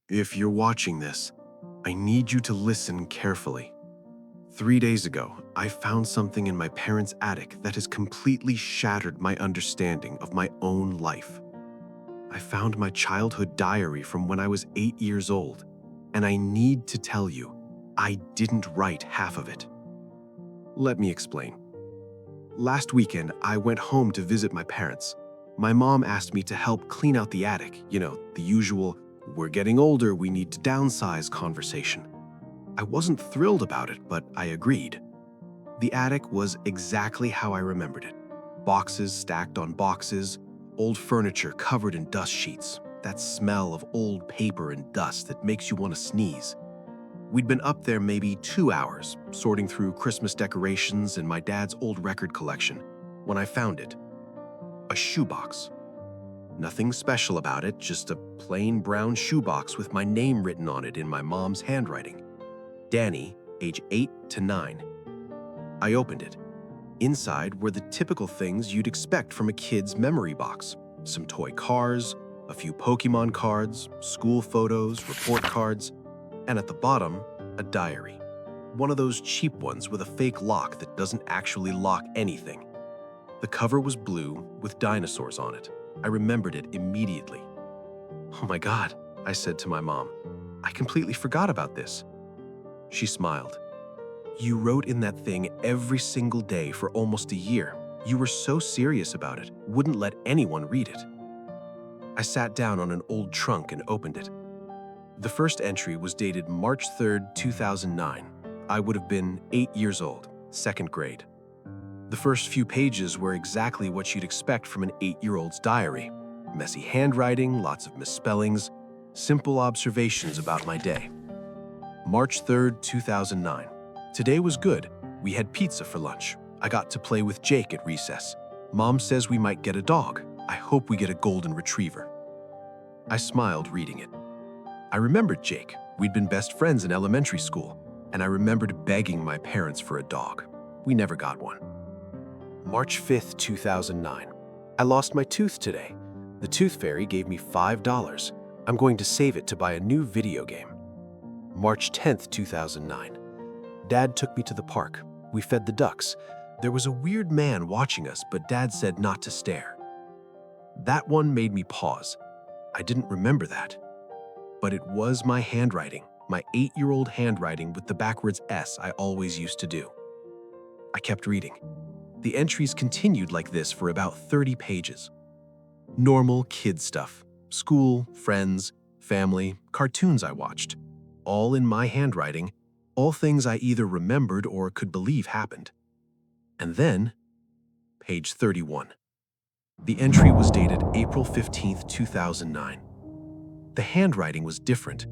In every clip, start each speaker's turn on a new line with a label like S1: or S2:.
S1: If you're watching this, I need you to listen carefully. 3 days ago, I found something in my parents' attic that has completely shattered my understanding of my own life. I found my childhood diary from when I was 8 years old, and I need to tell you, I didn't write half of it. Let me explain. Last weekend, I went home to visit my parents. My mom asked me to help clean out the attic, the usual, we're getting older, we need to downsize conversation. I wasn't thrilled about it, but I agreed. The attic was exactly how I remembered it. Boxes stacked on boxes, old furniture covered in dust sheets, that smell of old paper and dust that makes you want to sneeze. We'd been up there maybe 2 hours, sorting through Christmas decorations and my dad's old record collection, when I found it. A shoebox. Nothing special about it, just a plain brown shoebox with my name written on it in my mom's handwriting. Danny, age 8 to 9. I opened it. Inside were the typical things you'd expect from a kid's memory box. Some toy cars, a few Pokemon cards, school photos, report cards, and at the bottom, a diary. One of those cheap ones with a fake lock that doesn't actually lock anything. The cover was blue with dinosaurs on it. I remembered it immediately. "Oh my God," I said to my mom. "I completely forgot about this." She smiled. "You wrote in that thing every single day for almost a year. You were so serious about it, wouldn't let anyone read it." I sat down on an old trunk and opened it. The first entry was dated March 3rd, 2009. I would have been 8 years old, 2nd grade. The first few pages were exactly what you'd expect from an 8-year-old's diary. Messy handwriting, lots of misspellings, simple observations about my day. March 3rd, 2009. Today was good. We had pizza for lunch. I got to play with Jake at recess. Mom says we might get a dog. I hope we get a golden retriever. I smiled reading it. I remembered Jake. We'd been best friends in elementary school, and I remembered begging my parents for a dog. We never got one. March 5th, 2009. I lost my tooth today. The tooth fairy gave me $5. I'm going to save it to buy a new video game. March 10th, 2009. Dad took me to the park. We fed the ducks. There was a weird man watching us, but Dad said not to stare. That one made me pause. I didn't remember that. But it was my handwriting, my 8-year-old handwriting with the backwards S I always used to do. I kept reading. The entries continued like this for about 30 pages. Normal kid stuff. School, friends, family, cartoons I watched. All in my handwriting, all things I either remembered or could believe happened. And then, page 31. The entry was dated April 15th, 2009. The handwriting was different.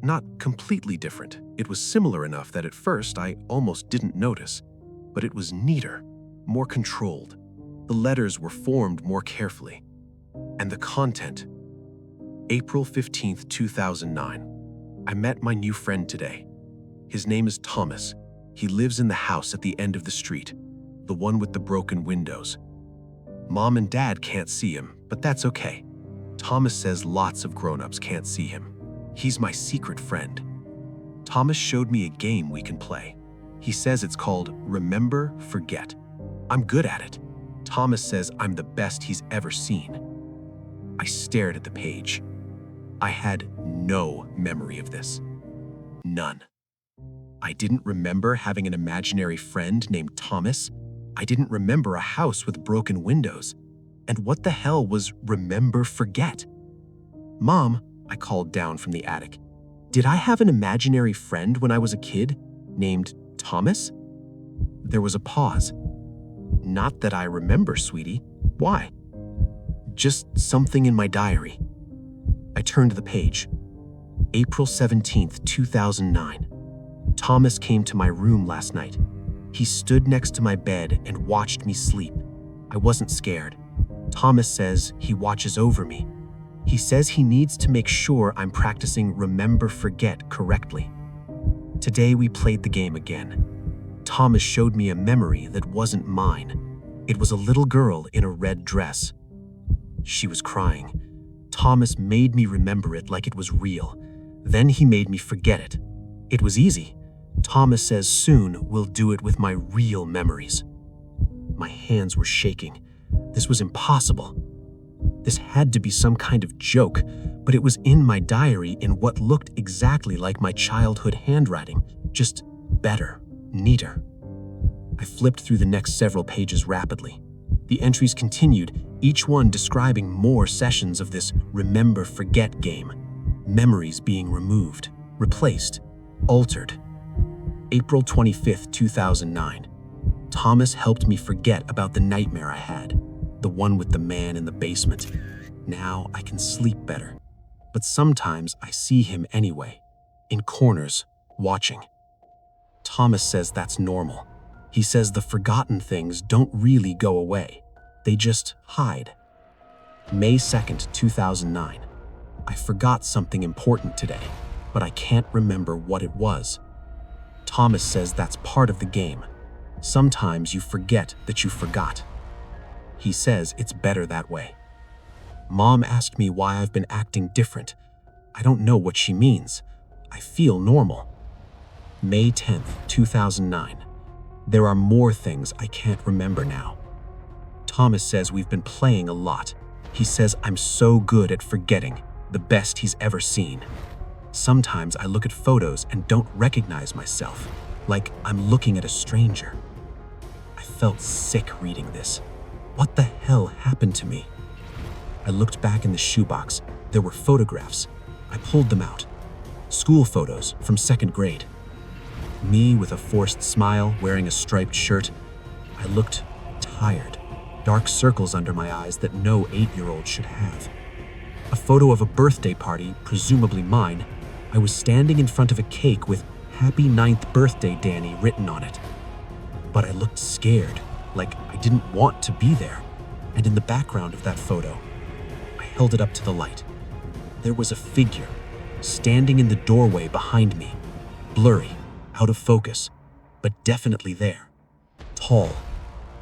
S1: Not completely different. It was similar enough that at first I almost didn't notice. But it was neater, more controlled. The letters were formed more carefully. And the content. April 15th, 2009. I met my new friend today. His name is Thomas. He lives in the house at the end of the street, the one with the broken windows. Mom and Dad can't see him, but that's okay. Thomas says lots of grown-ups can't see him. He's my secret friend. Thomas showed me a game we can play. He says it's called Remember, Forget. I'm good at it. Thomas says I'm the best he's ever seen. I stared at the page. I had no memory of this. None. I didn't remember having an imaginary friend named Thomas. I didn't remember a house with broken windows. And what the hell was Remember, Forget? "Mom," I called down from the attic, "did I have an imaginary friend when I was a kid named Thomas?" There was a pause. "Not that I remember, sweetie. Why?" "Just something in my diary." I turned the page. April 17th, 2009. Thomas came to my room last night. He stood next to my bed and watched me sleep. I wasn't scared. Thomas says he watches over me. He says he needs to make sure I'm practicing Remember, Forget correctly. Today we played the game again. Thomas showed me a memory that wasn't mine. It was a little girl in a red dress. She was crying. Thomas made me remember it like it was real.
S2: Then he made me forget it. It was easy. Thomas says soon we'll do it with my real memories. My hands were shaking. This was impossible. This had to be some kind of joke, but it was in my diary in what looked exactly like my childhood handwriting, just better, neater. I flipped through the next several pages rapidly. The entries continued, each one describing more sessions of this remember-forget game. Memories being removed, replaced, altered. April 25th, 2009. Thomas helped me forget about the nightmare I had, the one with the man in the basement. Now I can sleep better. But sometimes I see him anyway, in corners, watching. Thomas says that's normal. He says the forgotten things don't really go away. They just hide. May 2nd, 2009. I forgot something important today, but I can't remember what it was. Thomas says that's part of the game. Sometimes you forget that you forgot. He says it's better that way. Mom asked me why I've been acting different. I don't know what she means. I feel normal. May 10th, 2009. There are more things I can't remember now. Thomas says we've been playing a lot. He says I'm so good at forgetting, the best he's ever seen. Sometimes I look at photos and don't recognize myself, like I'm looking at a stranger. I felt sick reading this. What the hell happened to me? I looked back in the shoebox. There were photographs. I pulled them out. School photos from 2nd grade. Me with a forced smile, wearing a striped shirt. I looked tired, dark circles under my eyes that no 8-year-old should have. A photo of a birthday party, presumably mine. I was standing in front of a cake with "Happy 9th Birthday, Danny" written on it. But I looked scared, like I didn't want to be there. And in the background of that photo, I held it up to the light. There was a figure, standing in the doorway behind me, blurry, out of focus, but definitely there. Tall,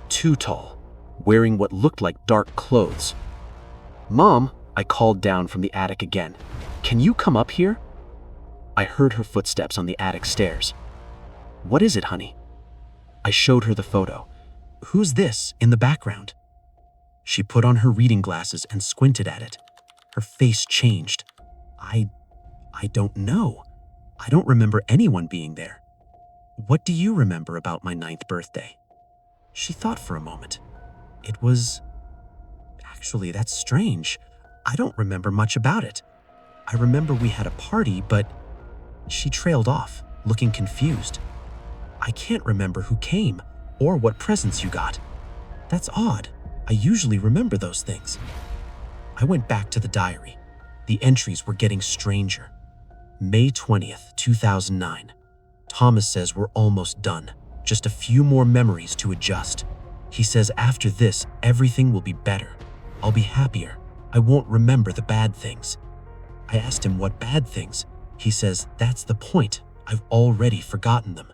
S2: too tall, wearing what looked like dark clothes. "Mom," I called down from the attic again. "Can you come up here?" I heard her footsteps on the attic stairs. "What is it, honey?" I showed her the photo. "Who's this in the background?" She put on her reading glasses and squinted at it. Her face changed. I don't know. I don't remember anyone being there. "What do you remember about my 9th birthday?" She thought for a moment. Actually, that's strange. I don't remember much about it. I remember we had a party, but she trailed off, looking confused. "I can't remember who came or what presents you got. That's odd. I usually remember those things." I went back to the diary. The entries were getting stranger. May 20th, 2009. Thomas says we're almost done. Just a few more memories to adjust. He says after this, everything will be better. I'll be happier. I won't remember the bad things. I asked him what bad things. He says that's the point. I've already forgotten them.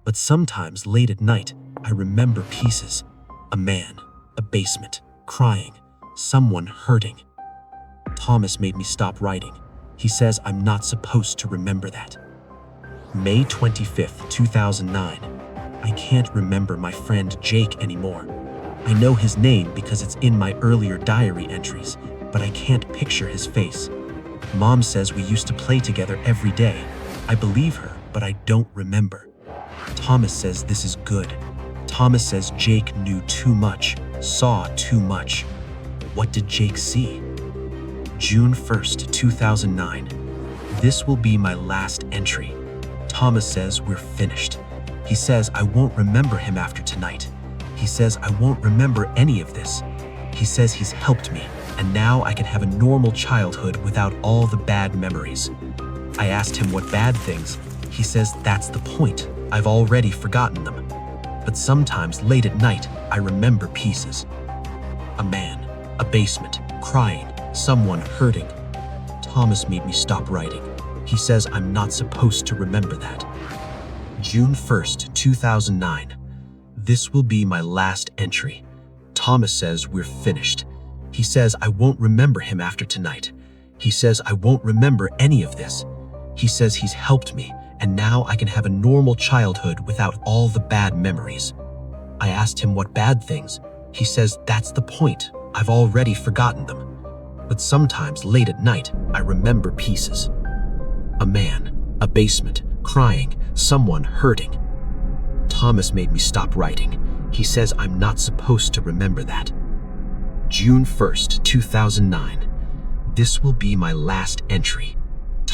S2: But sometimes late at night, I remember pieces. A man, a basement, crying, someone hurting. Thomas made me stop writing. He says I'm not supposed to remember that. May 25th, 2009. I can't remember my friend Jake anymore. I know his name because it's in my earlier diary entries, but I can't picture his face. Mom says we used to play together every day. I believe her, but I don't remember. Thomas says this is good. Thomas says Jake knew too much, saw too much. What did Jake see? June 1st, 2009. This will be my last entry. Thomas says we're finished. He says I won't remember him after tonight. He says I won't remember any of this. He says he's helped me, and now I can have a normal childhood without all the bad memories. I asked him what bad things. He says that's the point. I've already forgotten them. But sometimes late at night, I remember pieces. A man, a basement, crying, someone hurting. Thomas made me stop writing. He says I'm not supposed to remember that. June 1st, 2009. This will be my last entry. Thomas says we're finished. He says I won't remember him after tonight. He says I won't remember any of this. He says he's helped me, and now I can have a normal childhood without all the bad memories. I asked him what bad things. He says that's the point. I've already forgotten them. But sometimes late at night, I remember pieces. A man, a basement, crying, someone hurting. Thomas made me stop writing. He says I'm not supposed to remember that. June 1st, 2009. This will be my last entry.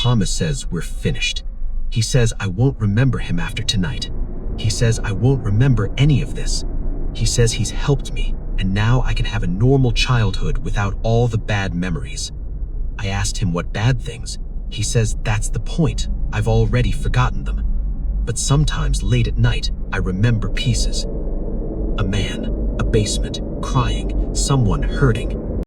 S2: Thomas says we're finished. He says I won't remember him after tonight. He says I won't remember any of this. He says he's helped me, and now I can have a normal childhood without all the bad memories. I asked him what bad things. He says that's the point. I've already forgotten them. But sometimes late at night, I remember pieces. A man, a basement, crying, someone hurting.